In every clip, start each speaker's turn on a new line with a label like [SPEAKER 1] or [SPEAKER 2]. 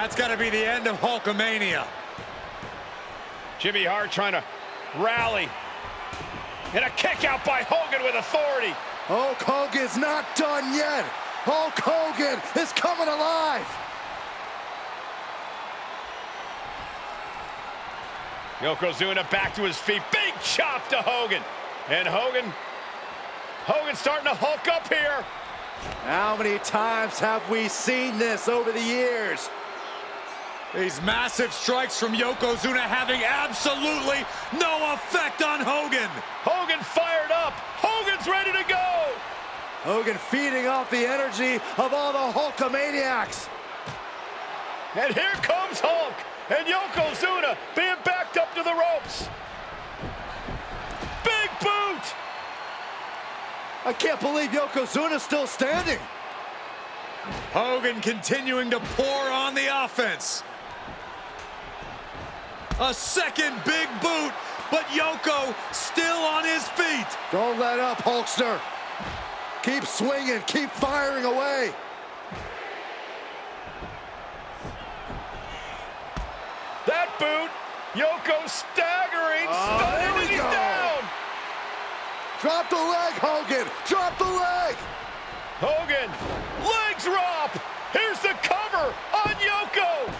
[SPEAKER 1] That's got to be the end of Hulkamania.
[SPEAKER 2] Jimmy Hart trying to rally. And a kick out by Hogan with authority.
[SPEAKER 3] Hulk Hogan's not done yet. Hulk Hogan is coming alive.
[SPEAKER 2] Yokozuna back to his feet. Big chop to Hogan. And Hogan's starting to hulk up here.
[SPEAKER 3] How many times have we seen this over the years?
[SPEAKER 1] These massive strikes from Yokozuna having absolutely no effect on Hogan.
[SPEAKER 2] Hogan fired up. Hogan's ready to go.
[SPEAKER 3] Hogan feeding off the energy of all the Hulkamaniacs.
[SPEAKER 2] And here comes Hulk. And Yokozuna being backed up to the ropes. Big boot.
[SPEAKER 3] I can't believe Yokozuna's still standing.
[SPEAKER 1] Hogan continuing to pour on the offense. A second big boot, but Yoko still on his feet.
[SPEAKER 3] Don't let up, Hulkster. Keep swinging, keep firing away.
[SPEAKER 2] That boot, Yoko staggering, stunning, and he's down.
[SPEAKER 3] Drop the leg, Hogan, drop the leg.
[SPEAKER 2] Hogan, leg drop. Here's the cover on Yoko,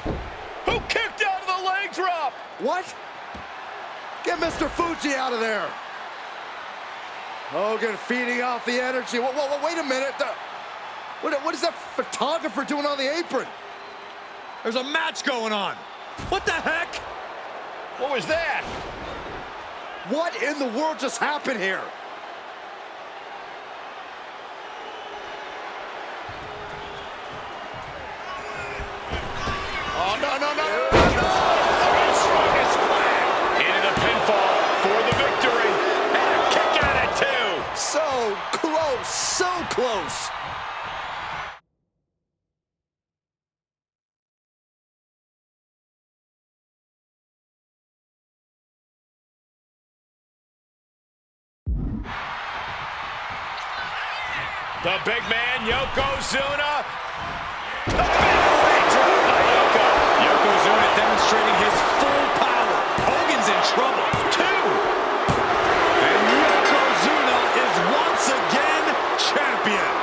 [SPEAKER 2] who kicked out of the leg drop.
[SPEAKER 3] What? Get Mr. Fuji out of there. Hogan feeding off the energy. Whoa, wait a minute. What is that photographer doing on the apron?
[SPEAKER 1] There's a match going on. What the heck?
[SPEAKER 2] What was that?
[SPEAKER 3] What in the world just happened here?
[SPEAKER 2] Oh, no. Into the pinfall for the victory. And a kick out at 2.
[SPEAKER 3] So close, so close.
[SPEAKER 2] The big man, Yokozuna. The big leg drop by Yoko.
[SPEAKER 1] Yokozuna demonstrating his full power. Hogan's in trouble. 2. And Yokozuna is once again champion.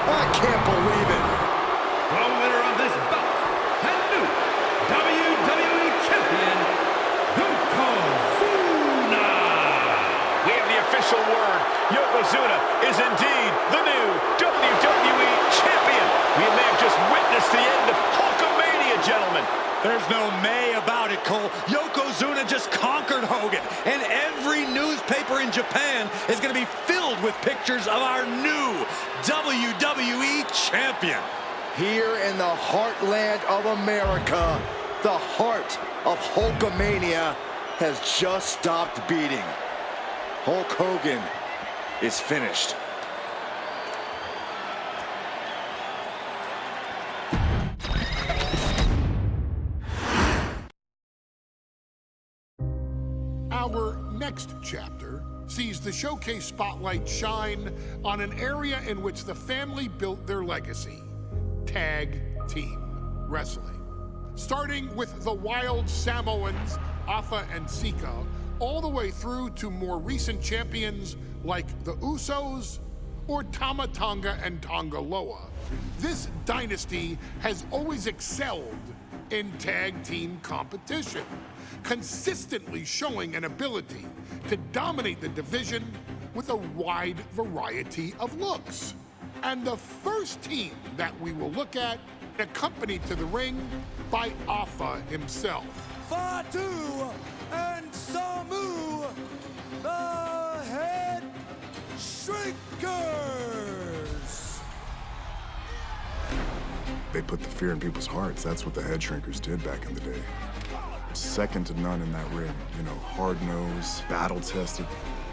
[SPEAKER 3] I can't believe it.
[SPEAKER 4] The winner of this bout and new WWE Champion, Yokozuna.
[SPEAKER 2] We have the official word. Yokozuna is indeed the new WWE Champion. We may have just witnessed the end of Hulkamania, gentlemen.
[SPEAKER 1] There's no may about it, Cole. Yokozuna just conquered Hogan, and every newspaper in Japan is going to be filled with pictures of our new WWE Champion.
[SPEAKER 3] Here in the heartland of America, the heart of Hulkamania has just stopped beating. Hulk Hogan is finished.
[SPEAKER 5] Our next chapter sees the showcase spotlight shine on an area in which the family built their legacy: tag team wrestling. Starting with the Wild Samoans, Afa and Sika, all the way through to more recent champions like the Usos or Tama Tonga and Tonga Loa. This dynasty has always excelled in tag team competition, consistently showing an ability to dominate the division with a wide variety of looks. And the first team that we will look at, accompanied to the ring by Afa himself.
[SPEAKER 6] Fatu and Samu, the Head Shrinkers.
[SPEAKER 7] They put the fear in people's hearts. That's what the Head Shrinkers did back in the day. Second to none in that ring. You know, hard-nosed, battle-tested.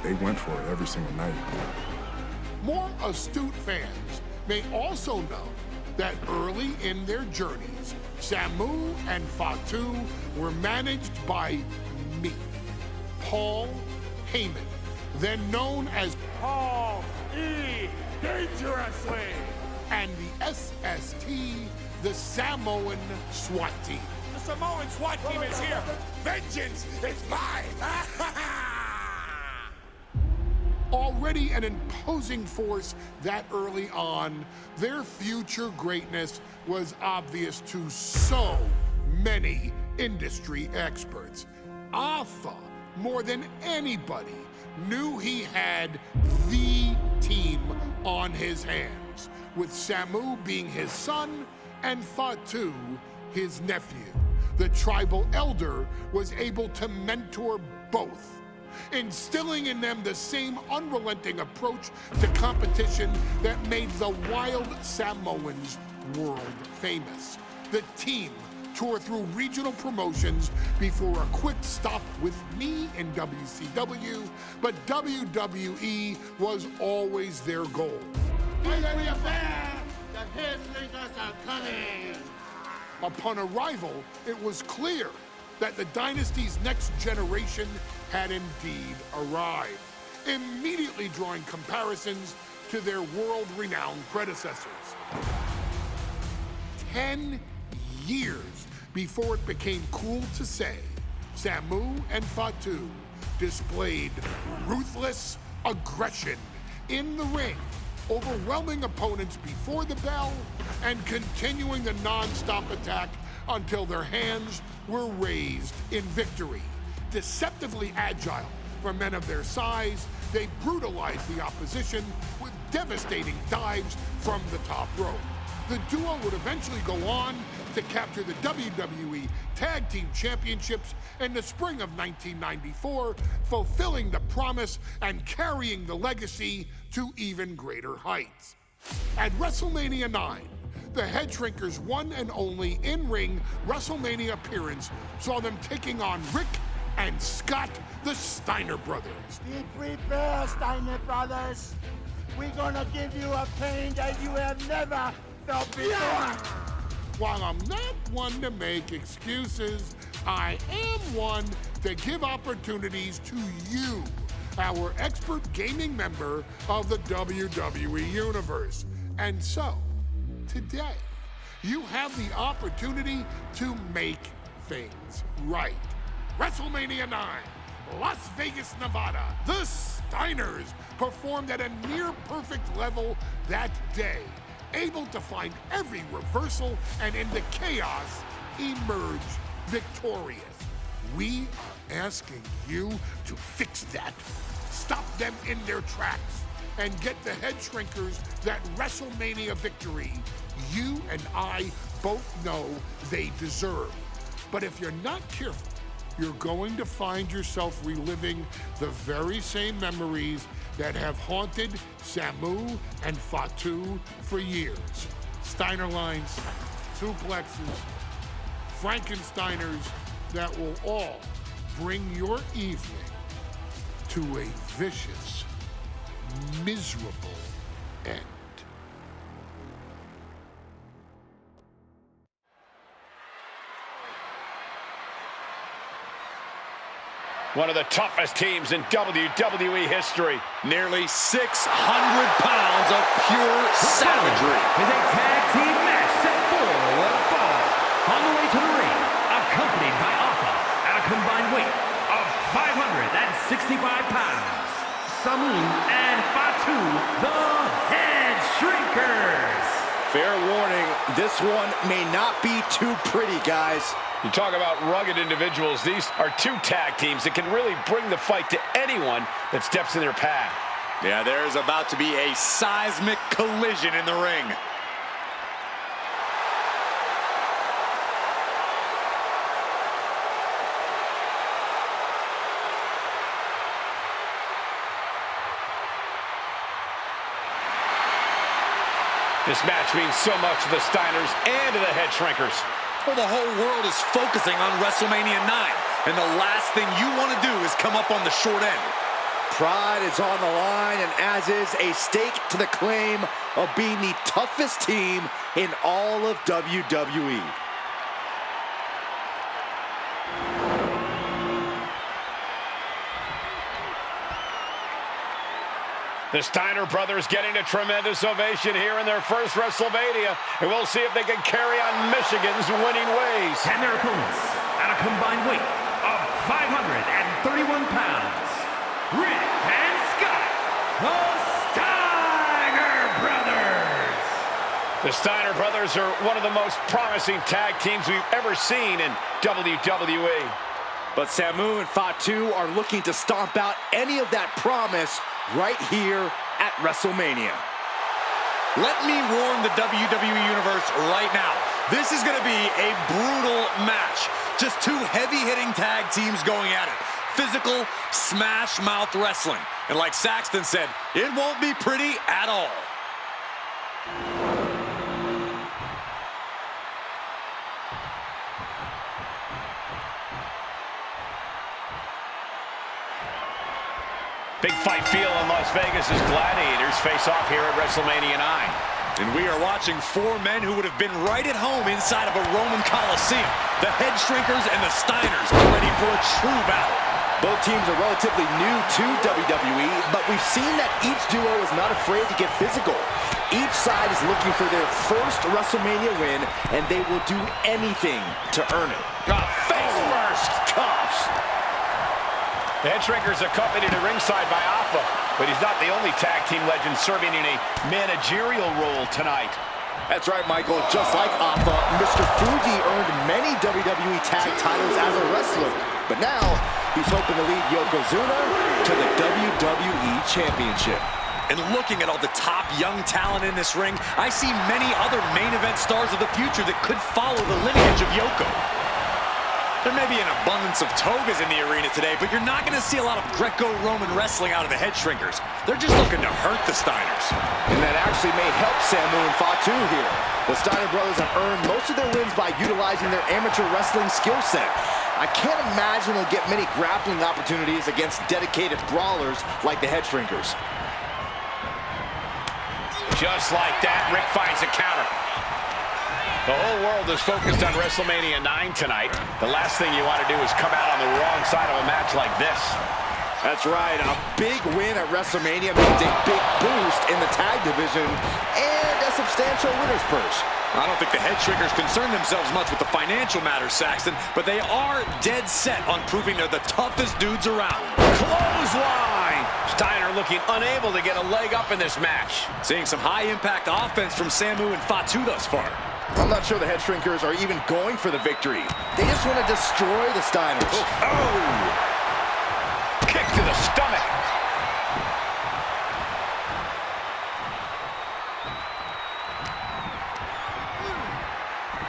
[SPEAKER 7] They went for it every single night.
[SPEAKER 5] More astute fans may also know that early in their journeys, Samu and Fatu were managed by me, Paul Heyman, then known as Paul E. Dangerously, and the SST the Samoan SWAT team.
[SPEAKER 6] The Samoan SWAT team is here.
[SPEAKER 5] Vengeance is mine! Already an imposing force that early on, their future greatness was obvious to so many industry experts. Alpha, more than anybody, knew he had the team on his hands, with Samu being his son and Fatu his nephew. The tribal elder was able to mentor both, instilling in them the same unrelenting approach to competition that made the wild Samoans world famous. The team toured through regional promotions before a quick stop with me in WCW, but WWE was always their goal. Upon arrival, it was clear that the dynasty's next generation had indeed arrived, immediately drawing comparisons to their world-renowned predecessors. 10 years before it became cool to say, Samu and Fatu displayed ruthless aggression in the ring, overwhelming opponents before the bell and continuing the non-stop attack until their hands were raised in victory. Deceptively agile for men of their size, they brutalized the opposition with devastating dives from the top rope. The duo would eventually go on to capture the WWE Tag Team Championships in the spring of 1994, fulfilling the promise and carrying the legacy to even greater heights. At WrestleMania 9, the Head Shrinkers' one and only in-ring WrestleMania appearance saw them taking on Rick and Scott, the Steiner brothers.
[SPEAKER 8] Be prepared, Steiner brothers. We're gonna give you a pain that you have never felt before.
[SPEAKER 5] While I'm not one to make excuses, I am one to give opportunities to you, our expert gaming member of the WWE Universe. And so, today, you have the opportunity to make things right. WrestleMania 9, Las Vegas, Nevada. The Steiners performed at a near-perfect level that day, able to find every reversal and in the chaos emerge victorious. We are asking you to fix that. Stop them in their tracks and get the Head Shrinkers that WrestleMania victory you and I both know they deserve. But if you're not careful, you're going to find yourself reliving the very same memories that have haunted Samu and Fatu for years. Steiner lines, suplexes, Frankensteiners that will all bring your evening to a vicious, miserable end.
[SPEAKER 2] One of the toughest teams in WWE history.
[SPEAKER 1] Nearly 600 pounds of pure savagery.
[SPEAKER 4] Is a tag team match set for one fall. On the way to the ring, accompanied by Alpha at a combined weight of 565 pounds. Samu and Fatu, the Head Shrinkers.
[SPEAKER 3] Fair warning, this one may not be too pretty, guys.
[SPEAKER 2] You talk about rugged individuals. These are two tag teams that can really bring the fight to anyone that steps in their path.
[SPEAKER 1] Yeah, there's about to be a seismic collision in the ring.
[SPEAKER 2] This match means so much to the Steiners and to the Head Shrinkers.
[SPEAKER 1] Well, the whole world is focusing on WrestleMania 9, and the last thing you want to do is come up on the short end.
[SPEAKER 3] Pride is on the line, and as is a stake to the claim of being the toughest team in all of WWE.
[SPEAKER 2] The Steiner brothers getting a tremendous ovation here in their first WrestleMania, and we'll see if they can carry on Michigan's winning ways.
[SPEAKER 4] And their opponents, at a combined weight of 531 pounds, Rick and Scott, the Steiner Brothers.
[SPEAKER 2] The Steiner brothers are one of the most promising tag teams we've ever seen in WWE.
[SPEAKER 3] But Samu and Fatu are looking to stomp out any of that promise right here at WrestleMania.
[SPEAKER 1] Let me warn the WWE Universe right now. This is going to be a brutal match. Just two heavy-hitting tag teams going at it. Physical, smash-mouth wrestling. And like Saxton said, it won't be pretty at all.
[SPEAKER 2] Big fight feel in Las Vegas as Gladiators face off here at WrestleMania 9.
[SPEAKER 1] And we are watching four men who would have been right at home inside of a Roman Coliseum. The Head Shrinkers and the Steiners are ready for a true battle.
[SPEAKER 3] Both teams are relatively new to WWE, but we've seen that each duo is not afraid to get physical. Each side is looking for their first WrestleMania win, and they will do anything to earn it.
[SPEAKER 2] Face first.
[SPEAKER 3] Gosh.
[SPEAKER 2] The Head Shrinkers accompanied at ringside by Alpha, but he's not the only tag team legend serving in a managerial role tonight.
[SPEAKER 3] That's right, Michael. Just like Alpha, Mr. Fuji earned many WWE tag titles as a wrestler, but now he's hoping to lead Yokozuna to the WWE Championship.
[SPEAKER 1] And looking at all the top young talent in this ring, I see many other main event stars of the future that could follow the lineage of Yoko. There may be an abundance of togas in the arena today, but you're not going to see a lot of Greco-Roman wrestling out of the Head Shrinkers. They're just looking to hurt the Steiners.
[SPEAKER 3] And that actually may help Samu and Fatu here. The Steiner brothers have earned most of their wins by utilizing their amateur wrestling skill set. I can't imagine they'll get many grappling opportunities against dedicated brawlers like the Head Shrinkers.
[SPEAKER 2] Just like that, Rick finds a counter. The whole world is focused on WrestleMania 9 tonight. The last thing you want to do is come out on the wrong side of a match like this.
[SPEAKER 3] That's right. A big win at WrestleMania means a big boost in the tag division and a substantial winner's purse.
[SPEAKER 1] I don't think the Head Shrinkers concern themselves much with the financial matters, Saxton, but they are dead set on proving they're the toughest dudes around.
[SPEAKER 2] Clothesline! Steiner looking unable to get a leg up in this match.
[SPEAKER 1] Seeing some high-impact offense from Samu and Fatu thus far.
[SPEAKER 3] I'm not sure the Head Shrinkers are even going for the victory. They just want to destroy the Steiners.
[SPEAKER 2] Oh! Kick to the stomach.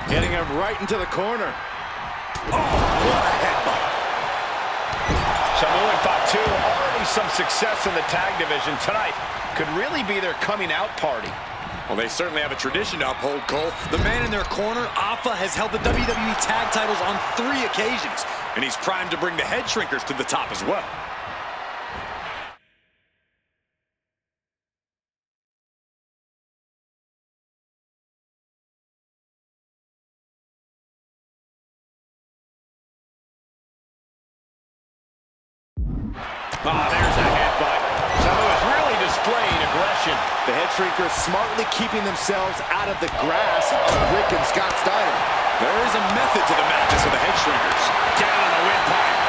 [SPEAKER 3] Getting him right into the corner.
[SPEAKER 1] Oh, what a headbutt.
[SPEAKER 2] Samu and Fatu, already some success in the tag division tonight. Could really be their coming out party.
[SPEAKER 1] Well, they certainly have a tradition to uphold, Cole. The man in their corner, Alpha, has held the WWE Tag Titles on 3 occasions, and he's primed to bring the Head Shrinkers to the top as well.
[SPEAKER 2] Oh, there's a headbutt. Samu is really displaying aggression.
[SPEAKER 3] The Head Shrinkers smartly keeping themselves out of the grasp of Rick and Scott Steiner.
[SPEAKER 1] There is a method to the madness of the Head Shrinkers.
[SPEAKER 2] Down on the windpipe.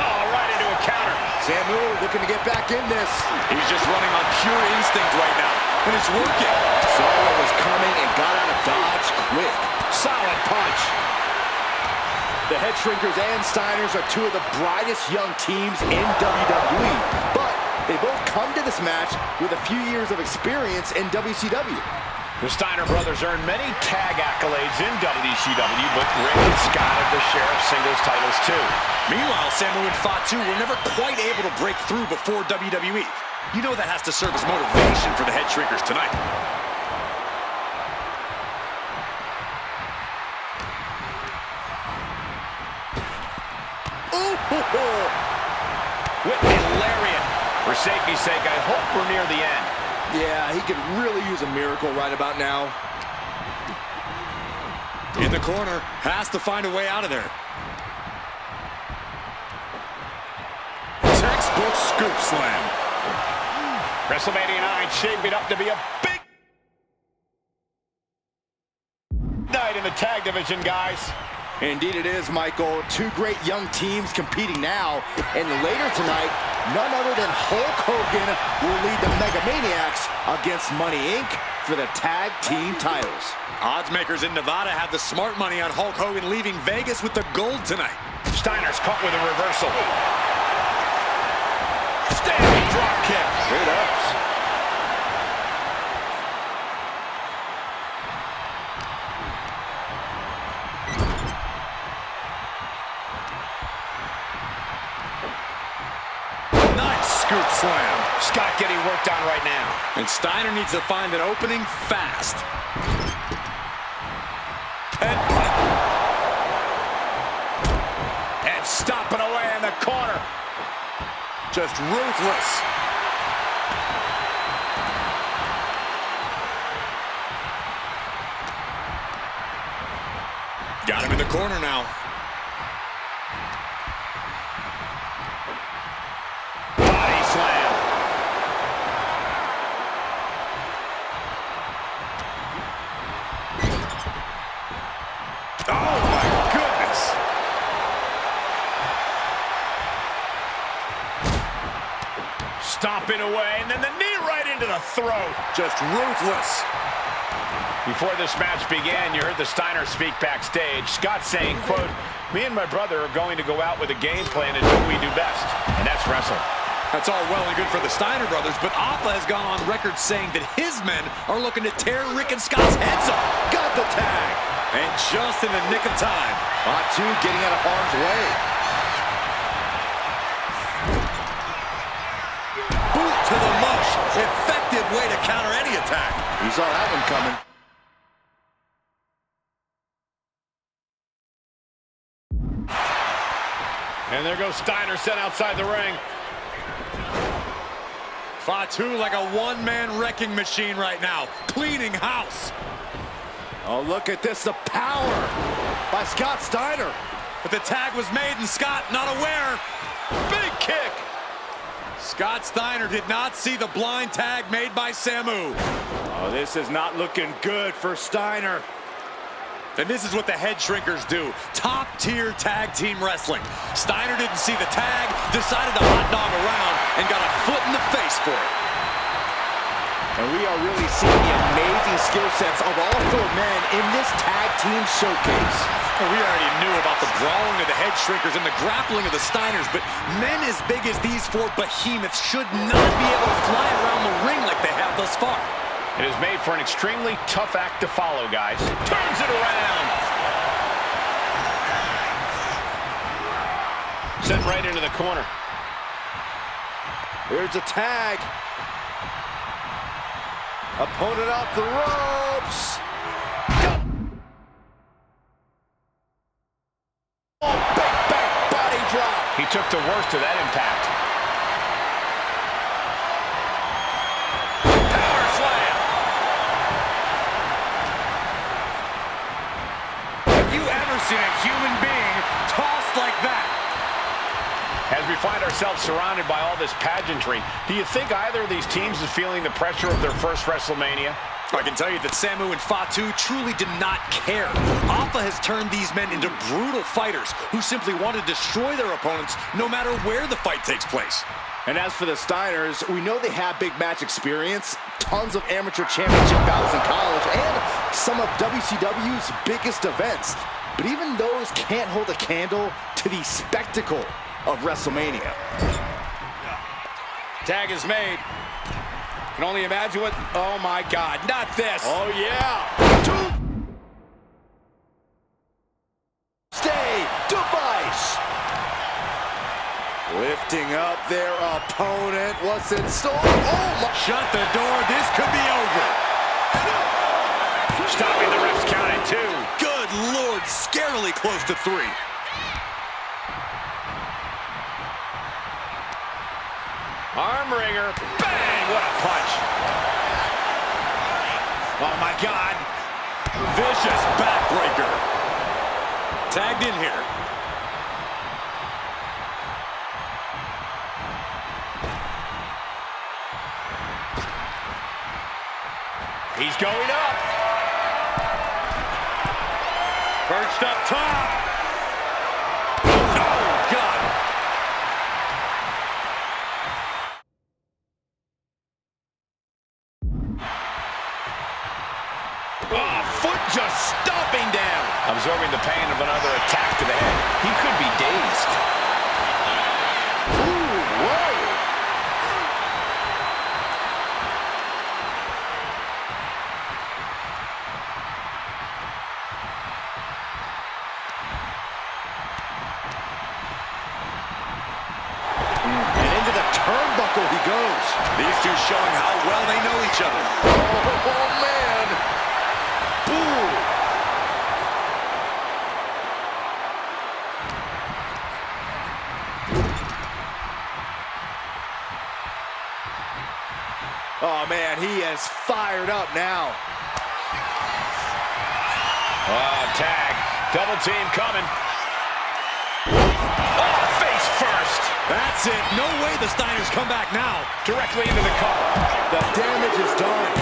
[SPEAKER 2] Oh, right into a counter.
[SPEAKER 3] Samu looking to get back in this.
[SPEAKER 1] He's just running on pure instinct right now, and it's working.
[SPEAKER 3] Saw what was coming and got out of dodge quick.
[SPEAKER 2] Solid punch.
[SPEAKER 3] The Head Shrinkers and Steiners are two of the brightest young teams in WWE, but they both come to this match with a few years of experience in WCW.
[SPEAKER 2] The Steiner brothers earned many tag accolades in WCW, but Rick and Scott have the share of singles titles too.
[SPEAKER 1] Meanwhile, Samu and Fatu were never quite able to break through before WWE. You know that has to serve as motivation for the Head Shrinkers tonight.
[SPEAKER 2] Whipping lariat. For safety's sake, I hope we're near the end.
[SPEAKER 3] Yeah, he could really use a miracle right about now.
[SPEAKER 1] In the corner, has to find a way out of there. textbook scoop slam.
[SPEAKER 2] WrestleMania 9 shaping up to be a big night in the tag division, guys.
[SPEAKER 3] Indeed it is, Michael. Two great young teams competing now. And later tonight, none other than Hulk Hogan will lead the Mega Maniacs against Money Inc. for the tag team titles.
[SPEAKER 1] Oddsmakers in Nevada have the smart money on Hulk Hogan leaving Vegas with the gold tonight.
[SPEAKER 2] Steiner's caught with a reversal. Standing drop kick.
[SPEAKER 3] Straight ups.
[SPEAKER 1] Nice scoop slam.
[SPEAKER 2] Scott getting worked on right now.
[SPEAKER 1] And Steiner needs to find an opening fast.
[SPEAKER 2] And stomping away in the corner.
[SPEAKER 1] Just ruthless. Got him in the corner now.
[SPEAKER 2] Body slam.
[SPEAKER 1] Oh my goodness.
[SPEAKER 2] Stomping away, and then the knee right into the throat.
[SPEAKER 1] Just ruthless.
[SPEAKER 2] Before this match began, you heard the Steiner speak backstage. Scott saying, quote, "Me and my brother are going to go out with a game plan and do what we do best, and that's wrestle."
[SPEAKER 1] That's all well and good for the Steiner brothers, but Alpha has gone on record saying that his men are looking to tear Rick and Scott's heads off.
[SPEAKER 3] Got the tag.
[SPEAKER 1] And just in the nick of time.
[SPEAKER 3] Fatu getting out of harm's way.
[SPEAKER 1] Boot to the mush. Effective way to counter any attack.
[SPEAKER 3] He saw that one coming.
[SPEAKER 2] And there goes Steiner sent outside the ring.
[SPEAKER 1] Fatu like a one-man wrecking machine right now. Cleaning house.
[SPEAKER 3] Oh, look at this, the power by Scott Steiner.
[SPEAKER 1] But the tag was made and Scott not aware.
[SPEAKER 2] Big kick.
[SPEAKER 1] Scott Steiner did not see the blind tag made by Samu.
[SPEAKER 3] Oh, this is not looking good for Steiner.
[SPEAKER 1] And this is what the head shrinkers do. Top-tier tag team wrestling. Steiner didn't see the tag, decided to hot dog around, and got a foot in the face for it.
[SPEAKER 3] And we are really seeing the amazing skill sets of all four men in this tag team showcase.
[SPEAKER 1] Well, we already knew about the brawling of the head shrinkers and the grappling of the Steiners, but men as big as these four behemoths should not be able to fly around the ring like they have thus far.
[SPEAKER 2] It is made for an extremely tough act to follow, guys. Turns it around. Sent right into the corner.
[SPEAKER 3] Here's a tag. Opponent off the ropes. Oh, big body drop.
[SPEAKER 2] He took the worst of that impact. Power slam.
[SPEAKER 1] Have you ever seen a human being tossed like that?
[SPEAKER 2] As we find ourselves surrounded by all this pageantry, do you think either of these teams is feeling the pressure of their first WrestleMania?
[SPEAKER 1] I can tell you that Samu and Fatu truly did not care. Alpha has turned these men into brutal fighters who simply want to destroy their opponents no matter where the fight takes place.
[SPEAKER 3] And as for the Steiners, we know they have big match experience, tons of amateur championship battles in college, and some of WCW's biggest events. But even those can't hold a candle to the spectacle of WrestleMania.
[SPEAKER 1] Tag is made. Can only imagine what... Oh, my God. Not this.
[SPEAKER 3] Oh, yeah. Stay device. Lifting up their opponent. What's in store? Oh, my...
[SPEAKER 1] Shut the door. This could be over.
[SPEAKER 2] Stopping the ref's count at 2.
[SPEAKER 1] Good Lord. Scarily close to 3.
[SPEAKER 2] Arm wringer. Bang! What a punch.
[SPEAKER 1] Oh, my God. Vicious backbreaker. Tagged in here.
[SPEAKER 2] He's going up.
[SPEAKER 1] Perched up top. Oh, God.
[SPEAKER 2] Oh, foot just stomping down. Absorbing the pain of another attack to the head. He could be dazed. Ooh, whoa.
[SPEAKER 3] And into the turnbuckle he goes.
[SPEAKER 1] These two showing how well they know each other.
[SPEAKER 3] Oh, man. Ooh. Oh, man, he is fired up now.
[SPEAKER 2] Oh, tag. Double team coming. Oh, face first.
[SPEAKER 1] That's it. No way the Steiners come back now.
[SPEAKER 2] Directly into the cover.
[SPEAKER 3] The damage is done.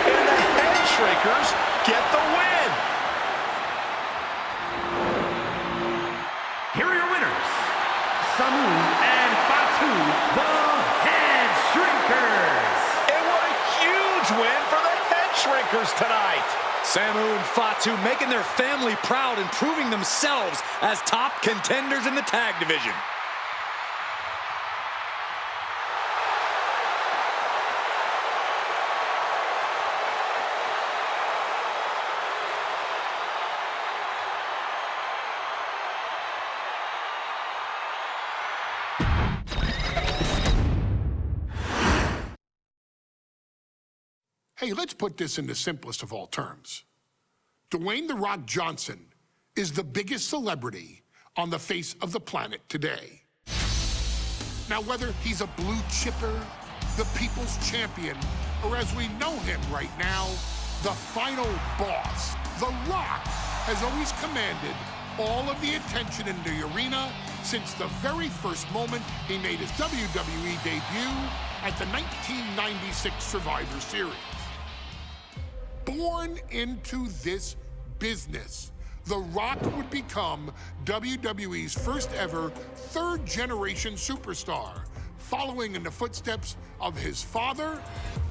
[SPEAKER 2] And the Head Shrinkers get the win.
[SPEAKER 4] Here are your winners, Samu and Fatu, the Head Shrinkers.
[SPEAKER 2] And what a huge win for the Head Shrinkers tonight.
[SPEAKER 1] Samu and Fatu making their family proud and proving themselves as top contenders in the tag division.
[SPEAKER 5] Hey, let's put this in the simplest of all terms. Dwayne "The Rock" Johnson is the biggest celebrity on the face of the planet today. Now, whether he's a blue chipper, the people's champion, or as we know him right now, the final boss, The Rock has always commanded all of the attention in the arena since the very first moment he made his WWE debut at the 1996 Survivor Series. Born into this business, The Rock would become WWE's first ever third-generation superstar, following in the footsteps of his father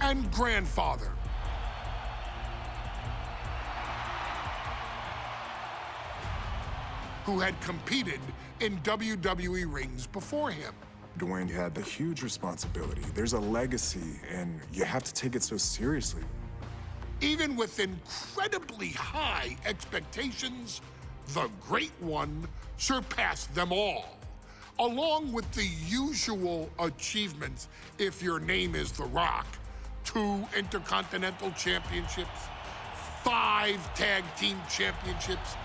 [SPEAKER 5] and grandfather. Who had competed in WWE rings before him.
[SPEAKER 7] Dwayne had the huge responsibility. There's a legacy, and you have to take it so seriously.
[SPEAKER 5] Even with incredibly high expectations, the Great One surpassed them all, along with the usual achievements if your name is The Rock. 2 Intercontinental Championships, 5 Tag Team Championships,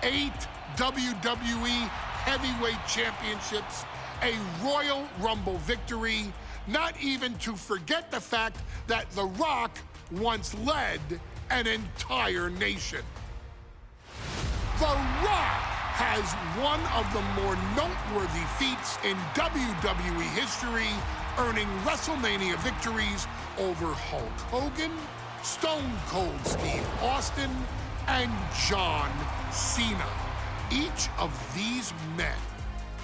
[SPEAKER 5] 8 WWE Heavyweight Championships, a Royal Rumble victory, not even to forget the fact that The Rock once led an entire nation. The Rock has one of the more noteworthy feats in WWE history, earning WrestleMania victories over Hulk Hogan, Stone Cold Steve Austin, and John Cena. Each of these men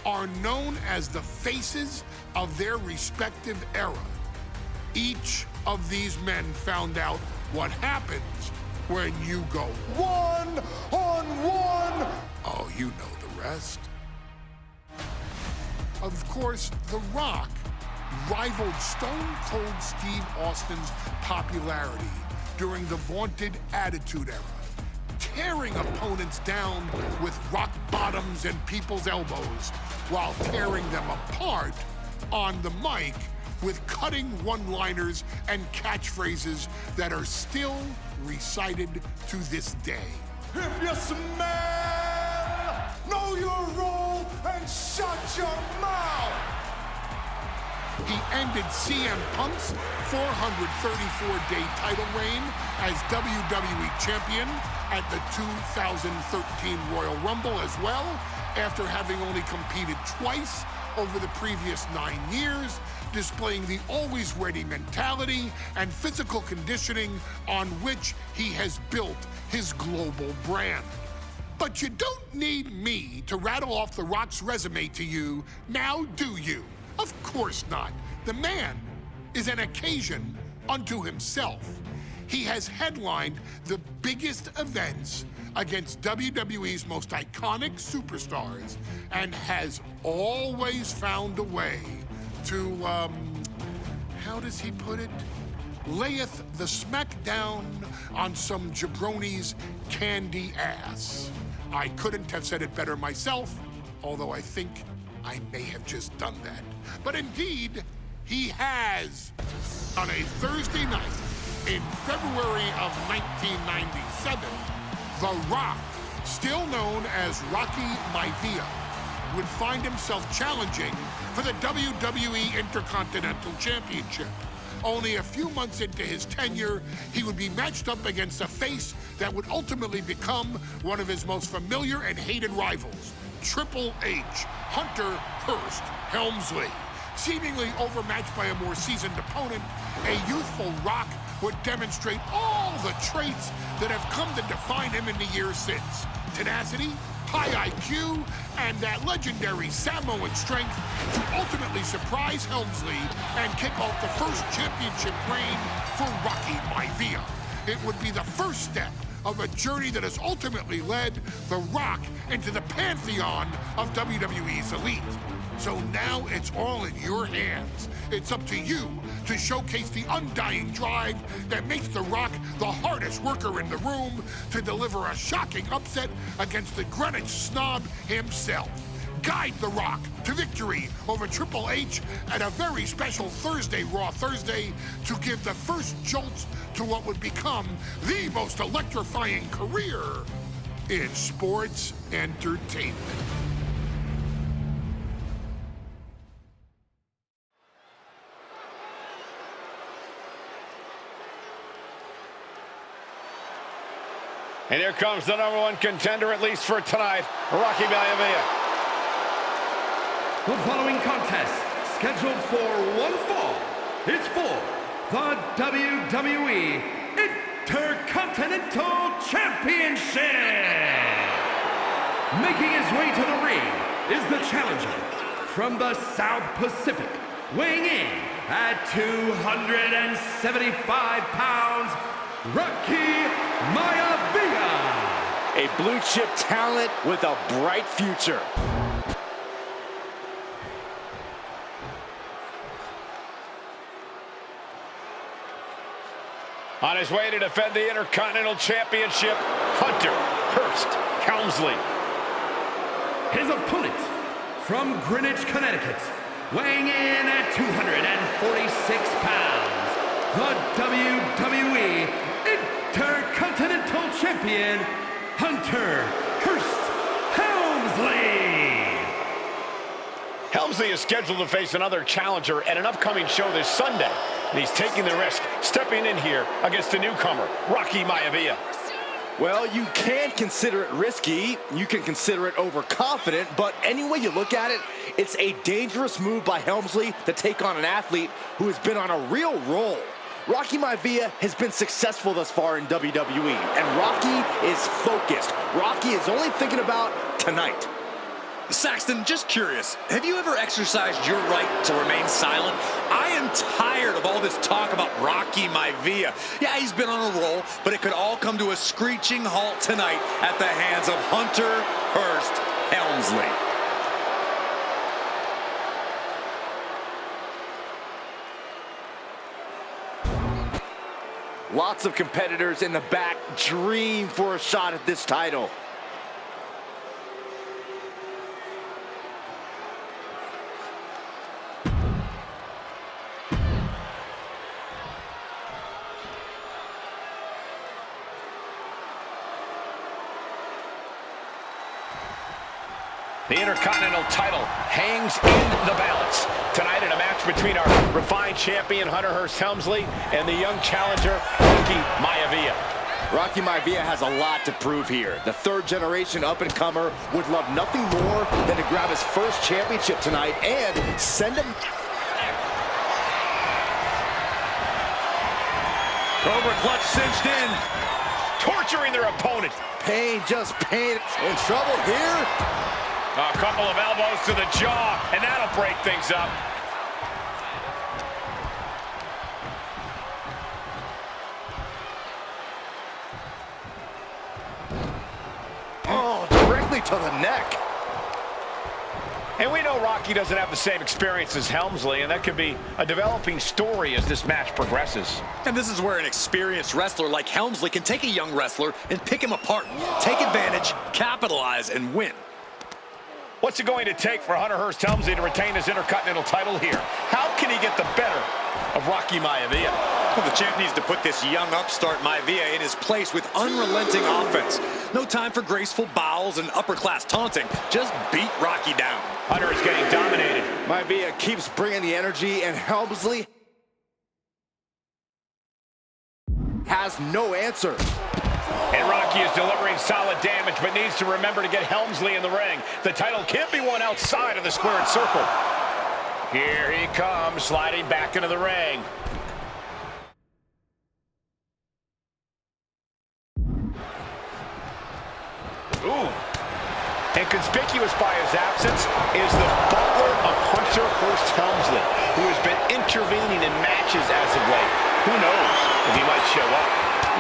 [SPEAKER 5] are known as the faces of their respective era. Each of these men found out what happens when you go one-on-one. Oh, you know the rest. Of course, The Rock rivaled Stone Cold Steve Austin's popularity during the vaunted Attitude Era, tearing opponents down with rock bottoms and people's elbows while tearing them apart on the mic with cutting one-liners and catchphrases that are still recited to this day.
[SPEAKER 8] If you smell, know your role and shut your mouth.
[SPEAKER 5] He ended CM Punk's 434-day title reign as WWE Champion at the 2013 Royal Rumble as well, after having only competed twice over the previous 9 years, displaying the always ready mentality and physical conditioning on which he has built his global brand. But you don't need me to rattle off The Rock's resume to you, now do you? Of course not. The man is an occasion unto himself. He has headlined the biggest events against WWE's most iconic superstars and has always found a way to, how does he put it? Layeth the smackdown on some jabroni's candy ass. I couldn't have said it better myself, although I think I may have just done that. But indeed, he has. On a Thursday night in February of 1997, The Rock, still known as Rocky Maivia, would find himself challenging for the WWE Intercontinental Championship. Only a few months into his tenure, he would be matched up against a face that would ultimately become one of his most familiar and hated rivals, Triple H, Hunter Hearst Helmsley. Seemingly overmatched by a more seasoned opponent, a youthful Rock would demonstrate all the traits that have come to define him in the years since. Tenacity, high IQ, and that legendary Samoan strength to ultimately surprise Helmsley and kick off the first championship reign for Rocky Maivia. It would be the first step of a journey that has ultimately led The Rock into the pantheon of WWE's elite. So now it's all in your hands. It's up to you to showcase the undying drive that makes The Rock the hardest worker in the room to deliver a shocking upset against the Greenwich snob himself. Guide The Rock to victory over Triple H at a very special Thursday, Raw Thursday, to give the first jolts to what would become the most electrifying career in sports entertainment.
[SPEAKER 2] And here comes the #1 contender, at least for tonight, Rocky Maivia.
[SPEAKER 4] The following contest, scheduled for one fall, is for the WWE Intercontinental Championship. Making his way to the ring is the challenger from the South Pacific, weighing in at 275 pounds, Rocky Maivia.
[SPEAKER 3] A blue chip talent with a bright future.
[SPEAKER 2] On his way to defend the Intercontinental Championship, Hunter Hearst Helmsley.
[SPEAKER 4] His opponent from Greenwich, Connecticut, weighing in at 246 pounds, the WWE Intercontinental Champion, Hunter Hearst Helmsley.
[SPEAKER 2] Helmsley is scheduled to face another challenger at an upcoming show this Sunday, and he's taking the risk, stepping in here against a newcomer, Rocky Maivia.
[SPEAKER 3] Well, you can consider it risky, you can consider it overconfident, but any way you look at it, it's a dangerous move by Helmsley to take on an athlete who has been on a real roll. Rocky Maivia has been successful thus far in WWE, and Rocky is focused. Rocky is only thinking about tonight.
[SPEAKER 1] Saxton, just curious, have you ever exercised your right to remain silent? I am tired of all this talk about Rocky Maivia. Yeah, he's been on a roll, but it could all come to a screeching halt tonight at the hands of Hunter Hearst Helmsley.
[SPEAKER 3] Lots of competitors in the back dream for a shot at this title.
[SPEAKER 2] The Intercontinental title hangs in the balance. Tonight in a match between our refined champion, Hunter Hearst Helmsley, and the young challenger, Rocky Maivia.
[SPEAKER 3] Rocky Maivia has a lot to prove here. The third-generation up-and-comer would love nothing more than to grab his first championship tonight and send him...
[SPEAKER 1] Cobra clutch cinched in.
[SPEAKER 2] Torturing their opponent.
[SPEAKER 3] Pain, just pain. In trouble here.
[SPEAKER 2] A couple of elbows to the jaw, and that'll break things up.
[SPEAKER 3] Oh, directly to the neck.
[SPEAKER 2] And we know Rocky doesn't have the same experience as Helmsley, and that could be a developing story as this match progresses.
[SPEAKER 1] And this is where an experienced wrestler like Helmsley can take a young wrestler and pick him apart, take advantage, capitalize, and win.
[SPEAKER 2] What's it going to take for Hunter Hearst Helmsley to retain his Intercontinental title here? How can he get the better of Rocky Maivia?
[SPEAKER 1] Well, the champ needs to put this young upstart Maivia in his place with unrelenting offense. No time for graceful bows and upper-class taunting. Just beat Rocky down.
[SPEAKER 2] Hunter is getting dominated.
[SPEAKER 3] Maivia keeps bringing the energy, and Helmsley has no answer.
[SPEAKER 2] And Rocky is delivering solid damage, but needs to remember to get Helmsley in the ring. The title can't be won outside of the squared circle. Here he comes, sliding back into the ring. Ooh. And conspicuous by his absence is the butler of Hunter Hearst Helmsley, who has been intervening in matches as of late. Who knows if he might show up?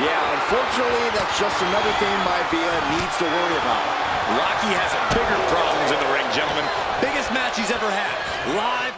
[SPEAKER 3] Yeah, unfortunately, that's just another thing Maivia needs to worry about.
[SPEAKER 1] Rocky has bigger problems in the ring, gentlemen. Biggest match he's ever had. Live.